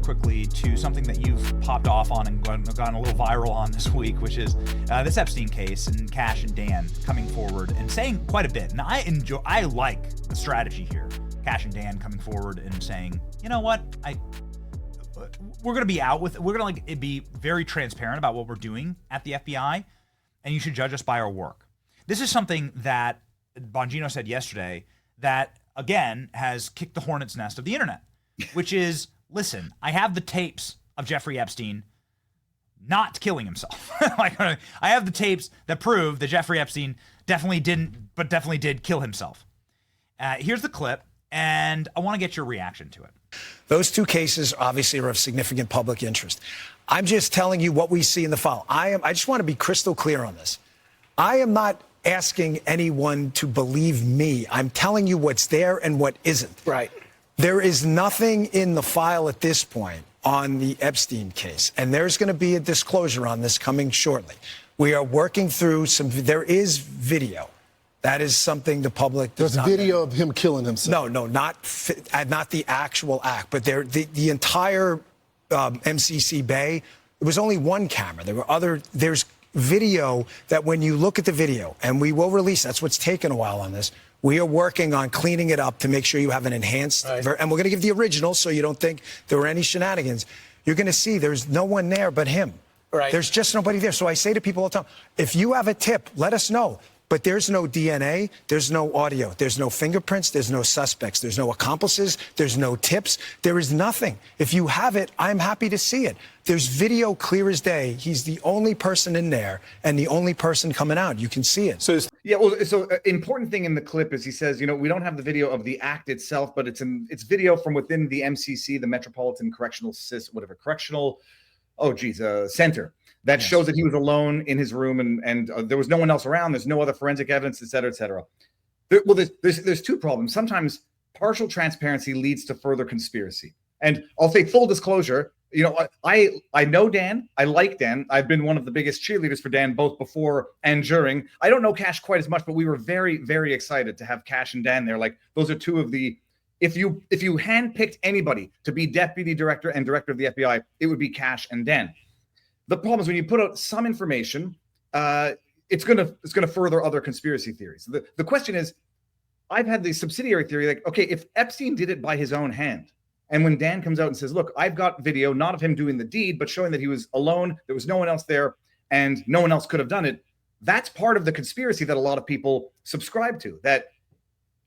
very quickly to something that you've popped off on and gone a little viral on this week, which is this Epstein case and Cash and Dan coming forward and saying quite a bit. And I like the strategy here. Cash and Dan coming forward and saying, you know what, we're going to be out with, we're going to be very transparent about what we're doing at the FBI, and you should judge us by our work. This is something that Bongino said yesterday that, again, has kicked the hornet's nest of the internet, which is, listen, I have the tapes of Jeffrey Epstein not killing himself. I have the tapes that prove that Jeffrey Epstein definitely did kill himself. Here's the clip, and I want to get your reaction to it. Those two cases obviously are of significant public interest. I'm just telling you what we see in the file. I just want to be crystal clear on this. I am not asking anyone to believe me. I'm telling you what's there and what isn't. Right. There is nothing in the file at this point on the Epstein case, and there's going to be a disclosure on this coming shortly. We are working through there is video. That is something the public does not. There's video of him killing himself. No, not the actual act, but the entire MCC Bay. It was only one camera. There's video that when you look at the video, and we will release. That's what's taken a while on this. We are working on cleaning it up to make sure you have an enhanced, and we're going to give the original so you don't think there were any shenanigans. You're going to see there's no one there but him. Right. There's just nobody there. So I say to people all the time, if you have a tip, let us know. But there's no DNA, there's no audio, there's no fingerprints, there's no suspects, there's no accomplices, there's no tips, there is nothing. If you have it, I'm happy to see it. There's video clear as day. He's the only person in there and the only person coming out. You can see it. So important thing in the clip is he says, we don't have the video of the act itself, but it's video from within the MCC, the Metropolitan Correctional Center. That shows that he was alone in his room and there was no one else around. There's no other forensic evidence, et cetera, et cetera. There's two problems. Sometimes partial transparency leads to further conspiracy. And I'll say full disclosure, I know Dan. I like Dan. I've been one of the biggest cheerleaders for Dan, both before and during. I don't know Cash quite as much, but we were very, very excited to have Cash and Dan there. Like, those are two of the, if you handpicked anybody to be deputy director and director of the FBI, it would be Cash and Dan. The problem is when you put out some information, it's gonna further other conspiracy theories. The question is, I've had the subsidiary theory, like, okay, if Epstein did it by his own hand, and when Dan comes out and says, look, I've got video, not of him doing the deed, but showing that he was alone, there was no one else there, and no one else could have done it, that's part of the conspiracy that a lot of people subscribe to, that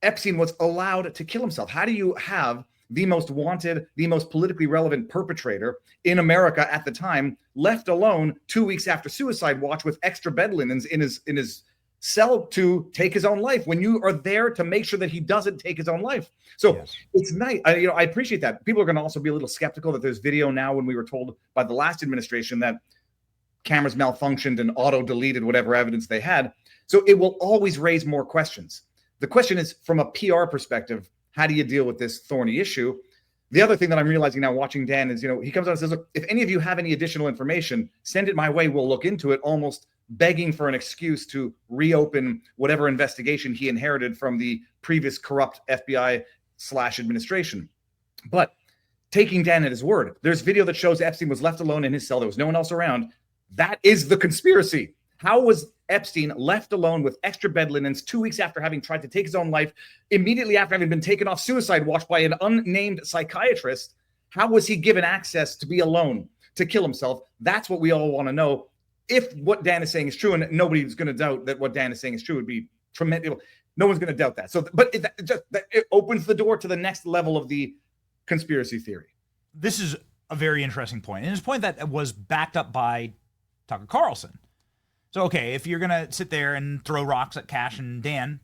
Epstein was allowed to kill himself. How do you have the most wanted, the most politically relevant perpetrator in America at the time left alone 2 weeks after suicide watch with extra bed linens in his cell to take his own life, when you are there to make sure that he doesn't take his own life? So yes. It's nice. I appreciate that. People are going to also be a little skeptical that there's video now, when we were told by the last administration that cameras malfunctioned and auto-deleted whatever evidence they had. So it will always raise more questions. The question is, from a PR perspective, how do you deal with this thorny issue? The other thing that I'm realizing now watching Dan is, he comes out and says, look, if any of you have any additional information, send it my way. We'll look into it, almost begging for an excuse to reopen whatever investigation he inherited from the previous corrupt FBI/administration. But taking Dan at his word, there's video that shows Epstein was left alone in his cell. There was no one else around. That is the conspiracy. How was Epstein left alone with extra bed linens 2 weeks after having tried to take his own life, immediately after having been taken off suicide watch by an unnamed psychiatrist? How was he given access to be alone, to kill himself? That's what we all want to know. If what Dan is saying is true, and nobody's going to doubt that what Dan is saying is true, would be tremendous. No one's going to doubt that. So, but it opens the door to the next level of the conspiracy theory. This is a very interesting point, and it's a point that was backed up by Tucker Carlson. So, okay, if you're going to sit there and throw rocks at Cash and Dan,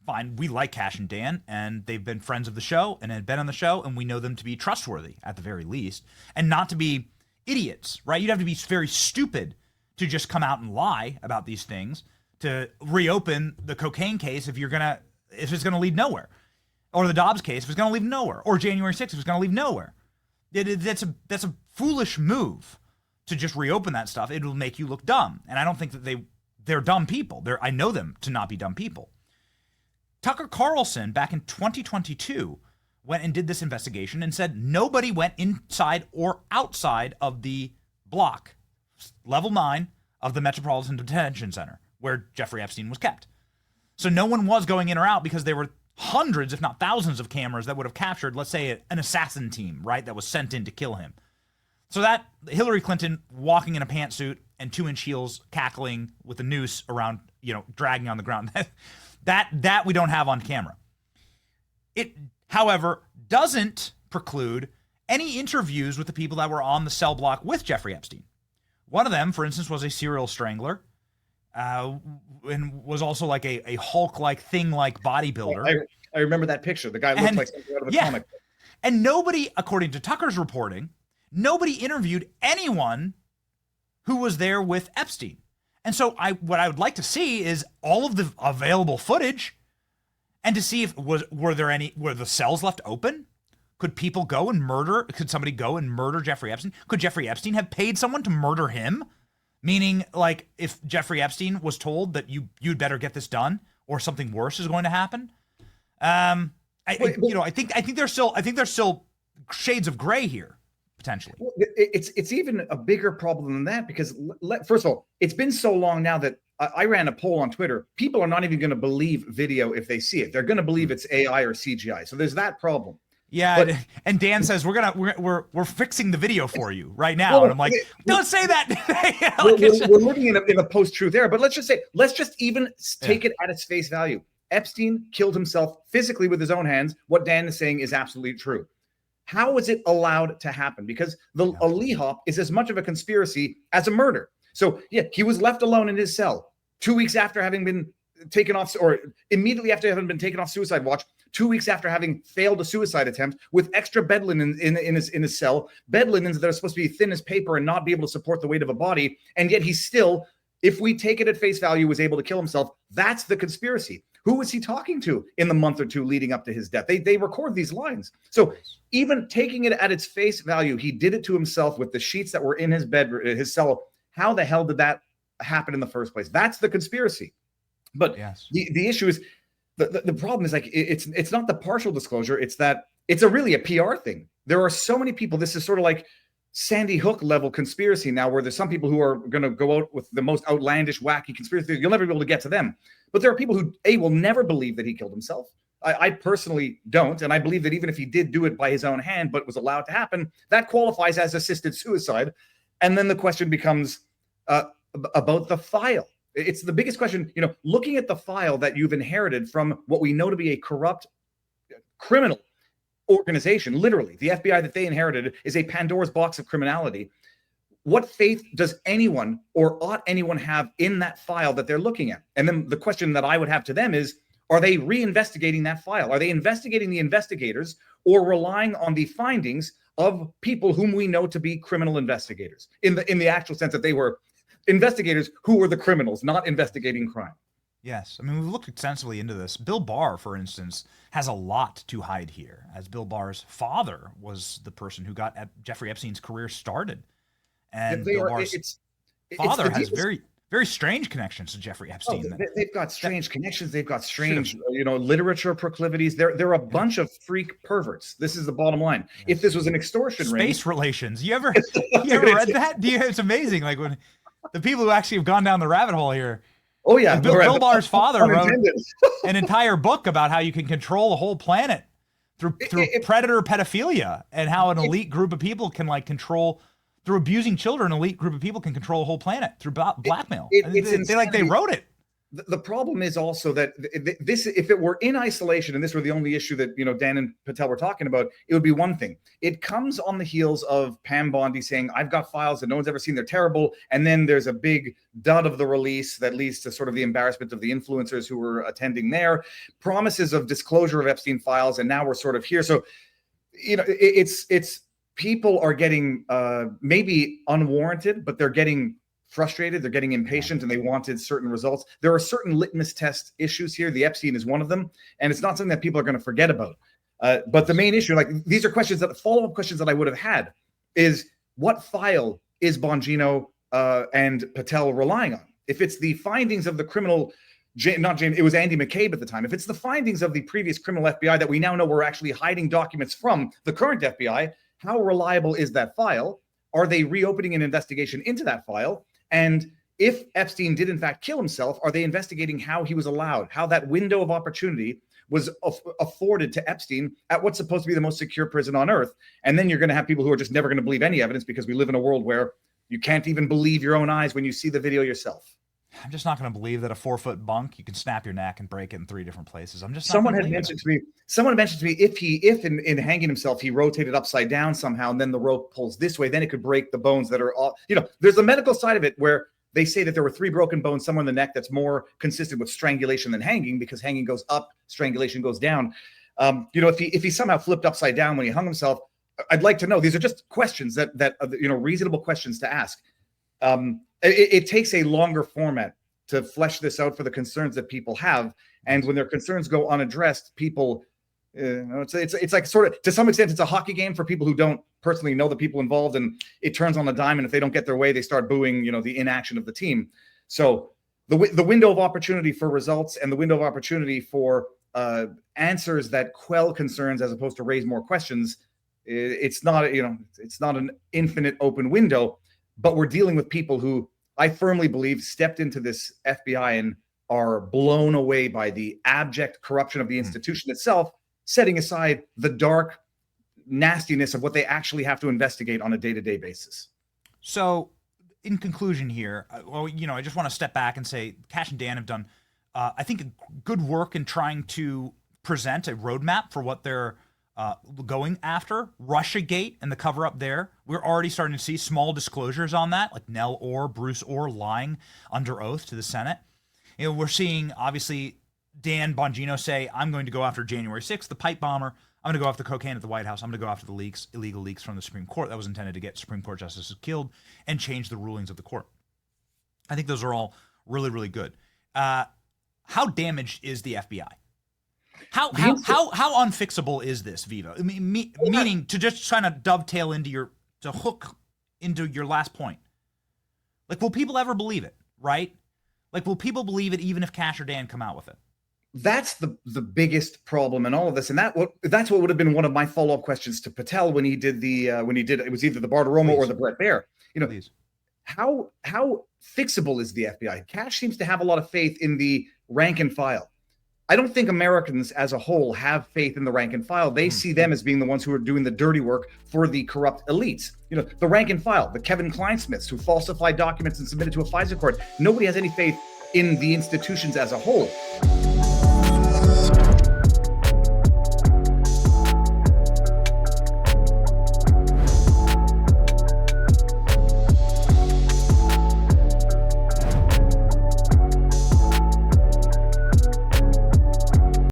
fine. We like Cash and Dan, and they've been friends of the show and have been on the show, and we know them to be trustworthy at the very least, and not to be idiots, right? You'd have to be very stupid to just come out and lie about these things, to reopen the cocaine case if it's going to lead nowhere, or the Dobbs case if it's going to lead nowhere, or January 6th if it's going to lead nowhere. That's a foolish move. To just reopen that stuff, it will make you look dumb. And I don't think that they're dumb people. I know them to not be dumb people. Tucker Carlson, back in 2022, went and did this investigation and said nobody went inside or outside of the block, level 9 of the Metropolitan Detention Center, where Jeffrey Epstein was kept. So no one was going in or out because there were hundreds, if not thousands, of cameras that would have captured, let's say, an assassin team, right, that was sent in to kill him. So that Hillary Clinton walking in a pantsuit and 2-inch heels, cackling with a noose around, dragging on the ground, that we don't have on camera. It, however, doesn't preclude any interviews with the people that were on the cell block with Jeffrey Epstein. One of them, for instance, was a serial strangler, and was also like a Hulk-like thing-like bodybuilder. I remember that picture. The guy looked like something out of a comic. And nobody, according to Tucker's reporting, nobody interviewed anyone who was there with Epstein. And so what I would like to see is all of the available footage, and to see if were the cells left open? Could people go and murder? Could somebody go and murder Jeffrey Epstein? Could Jeffrey Epstein have paid someone to murder him? Meaning, like, if Jeffrey Epstein was told that you'd better get this done, or something worse is going to happen. I think there's still shades of gray here, potentially. It's even a bigger problem than that, because first of all, it's been so long now that I ran a poll on Twitter. People are not even going to believe video if they see it. They're going to believe it's AI or CGI. So there's that problem. Yeah, and Dan says we're fixing the video for you right now, and I'm like, don't say that. We're living in a post-truth era. But let's just even take it at its face value. Epstein killed himself physically with his own hands. What Dan is saying is absolutely true. How is it allowed to happen? Because a LEHOP is as much of a conspiracy as a murder. So yeah, he was left alone in his cell 2 weeks after having been taken off, or immediately after having been taken off suicide watch, 2 weeks after having failed a suicide attempt, with extra bed linen in his cell, bed linens that are supposed to be thin as paper and not be able to support the weight of a body. And yet he's still, if we take it at face value, was able to kill himself. That's the conspiracy. Who was he talking to in the month or two leading up to his death? They record these lines. So even taking it at its face value, he did it to himself with the sheets that were in his bed, his cell. How the hell did that happen in the first place? That's the conspiracy. But the issue is, the problem is, like, it's not the partial disclosure. It's that it's really a PR thing. There are so many people. This is sort of like Sandy Hook level conspiracy now, where there's some people who are going to go out with the most outlandish, wacky conspiracy theories. You'll never be able to get to them. But there are people who will never believe that he killed himself. I personally don't. And I believe that even if he did do it by his own hand, but was allowed to happen, that qualifies as assisted suicide. And then the question becomes about the file. It's the biggest question, looking at the file that you've inherited from what we know to be a corrupt criminal organization. Literally, the FBI that they inherited is a Pandora's box of criminality. What faith does anyone, or ought anyone, have in that file that they're looking at? And then the question that I would have to them is, are they reinvestigating that file? Are they investigating the investigators, or relying on the findings of people whom we know to be criminal investigators, in the actual sense that they were investigators who were the criminals, not investigating crime? Yes. I mean, we've looked extensively into this. Bill Barr, for instance, has a lot to hide here, as Bill Barr's father was the person who got Jeffrey Epstein's career started. And Bill Barr's father has very, very strange connections to Jeffrey Epstein. They've got strange connections. They've got strange, literature proclivities. They're a bunch of freak perverts. This is the bottom line. Yes. If this was an extortion ring, space relations. You ever read that? It's amazing. Like, when the people who actually have gone down the rabbit hole here. Oh yeah, Bill Barr's father wrote an entire book about how you can control the whole planet through predator pedophilia, and how an elite group of people can control. Through abusing children, an elite group of people can control a whole planet through blackmail. They wrote it. The problem is also that this, if it were in isolation and this were the only issue that Dan and Patel were talking about, it would be one thing. It comes on the heels of Pam Bondi saying, "I've got files that no one's ever seen. They're terrible." And then there's a big dud of the release that leads to sort of the embarrassment of the influencers who were attending there. Promises of disclosure of Epstein files, and now we're sort of here. So, it's people are getting maybe unwarranted, but they're getting frustrated, they're getting impatient, and they wanted certain results. There are certain litmus test issues here. The Epstein is one of them, and it's not something that people are going to forget about. But the main issue, these are follow-up questions that I would have had, is what file is Bongino and Patel relying on? If it's the findings of the criminal not James, it was Andy McCabe at the time. If it's the findings of the previous criminal FBI that we now know were actually hiding documents from the current FBI, how reliable is that file? Are they reopening an investigation into that file? And if Epstein did in fact kill himself, are they investigating how he was allowed, how that window of opportunity was afforded to Epstein at what's supposed to be the most secure prison on earth? And then you're going to have people who are just never going to believe any evidence, because we live in a world where you can't even believe your own eyes when you see the video yourself. I'm just not going to believe that a 4-foot bunk, you can snap your neck and break it in 3 different places. I'm just not Someone gonna had believe mentioned to me, if in hanging himself, he rotated upside down somehow, and then the rope pulls this way, then it could break the bones that are all, there's a medical side of it where they say that there were 3 broken bones somewhere in the neck that's more consistent with strangulation than hanging, because hanging goes up, strangulation goes down. If he somehow flipped upside down when he hung himself, I'd like to know. These are just questions that reasonable questions to ask. It takes a longer format to flesh this out for the concerns that people have, and when their concerns go unaddressed, people, it's like sort of, to some extent, it's a hockey game for people who don't personally know the people involved, and it turns on a dime, and if they don't get their way, they start booing, the inaction of the team. So the window of opportunity for results and the window of opportunity for answers that quell concerns as opposed to raise more questions, it's not an infinite open window, but we're dealing with people who I firmly believe stepped into this FBI and are blown away by the abject corruption of the institution itself, setting aside the dark nastiness of what they actually have to investigate on a day-to-day basis. So in conclusion here, I just want to step back and say Cash and Dan have done, I think, good work in trying to present a roadmap for what they're going after. Russiagate and the cover-up there, we're already starting to see small disclosures on that, like Nell Orr, Bruce Orr lying under oath to the Senate. We're seeing, obviously, Dan Bongino say, I'm going to go after January 6th, the pipe bomber. I'm going to go after cocaine at the White House. I'm going to go after the leaks, illegal leaks from the Supreme Court that was intended to get Supreme Court justices killed and change the rulings of the court. I think those are all really, really good. How damaged is the FBI? How unfixable is this, Viva? Meaning, to just trying to dovetail to hook into your last point. Like, will people ever believe it, right? Like, will people believe it even if Cash or Dan come out with it? That's the biggest problem in all of this, and that's what would have been one of my follow-up questions to Patel when he did it was either the Bartiromo or the Brett Baier. How fixable is the FBI? Cash seems to have a lot of faith in the rank and file. I don't think Americans as a whole have faith in the rank and file. They see them as being the ones who are doing the dirty work for the corrupt elites. The rank and file, the Kevin Kleinsmiths who falsified documents and submitted to a FISA court. Nobody has any faith in the institutions as a whole.